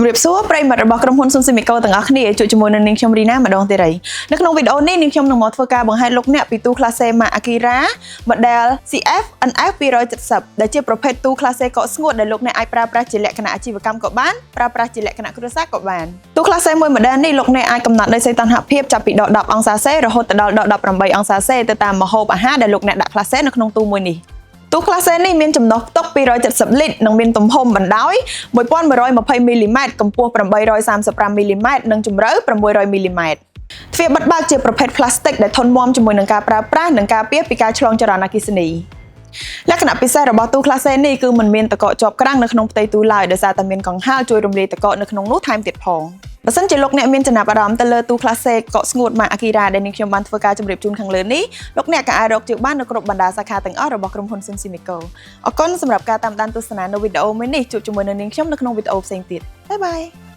ជំរាបសួរប្រិយមិត្តរបស់ក្រុមហ៊ុនស៊ុនស៊ីមីកូទាំងអស់គ្នាជួបជាមួយនឹងនាងខ្ញុំរីណាម្ដងទៀតហើយនៅក្នុងវីដេអូនេះនាងខ្ញុំនឹងមកធ្វើការបង្ហាញលោកអ្នកពីទូ classe Mark Akira model CF NF 270ដែលជាប្រភេទទូ classe កកស្ងួតដែលលោកអ្នកអាចប្រើប្រាស់ជាលក្ខណៈអាជីវកម្មក៏បានប្រើប្រាស់ជាលក្ខណៈគ្រួសារក៏បានទូ classe មួយ model នេះលោកអ្នកអាចកំណត់ដោយសីតុណ្ហភាពចាប់ពីដក10អង្សាសេរហូតដល់ដក18អង្សាសេទៅតាមម្ហូបអាហារដែលលោកអ្នកដាក់ classe នៅក្នុងទូមួយនេះទូ classe នេះមានចំណុះផ្ទុក270លីត្រនិងមានទំហំបណ្ដោយ1120មីលីម៉ែត្រកម្ពស់835មីលីម៉ែត្រនិងជម្រៅ600មីលីម៉ែត្រទ្វារបិទបើកជាប្រភេទ plastic ដែលធន់មាំជាមួយនឹងការប្រើប្រាស់និងការពារពីការឆ្លងចរន្តអគ្គិសនីលក្ខណៈពិសេសរបស់ទូ classe នេះគឺមិនមានតកកជាប់ក្រាំងនៅក្នុងផ្ទៃទូឡើយដោយសារតែមានកង្ហារជួយរំលាយតកកនៅក្នុងនោះថែមទៀតផងបើសិនជាលោកអ្នកមានចំណាប់អារម្មណ៍ទៅលើទូ classe កកស្ងួត Mark Akira ដែលនាងខ្ញុំបានធ្វើការជម្រាបជូនខាងលើនេះលោកអ្នកក៏អាចរកជើងបាននៅគ្រប់បណ្ដាសាខាទាំងអស់របស់ក្រុមហ៊ុនស៊ុនស៊ីមីកូអរគុណសម្រាប់ការតាមដានទស្សនានៅវីដេអូមួយនេះជួបជាមួយនឹងនាងខ្ញុំនៅក្នុងវីដេអូផ្សេងទៀតបាយបាយ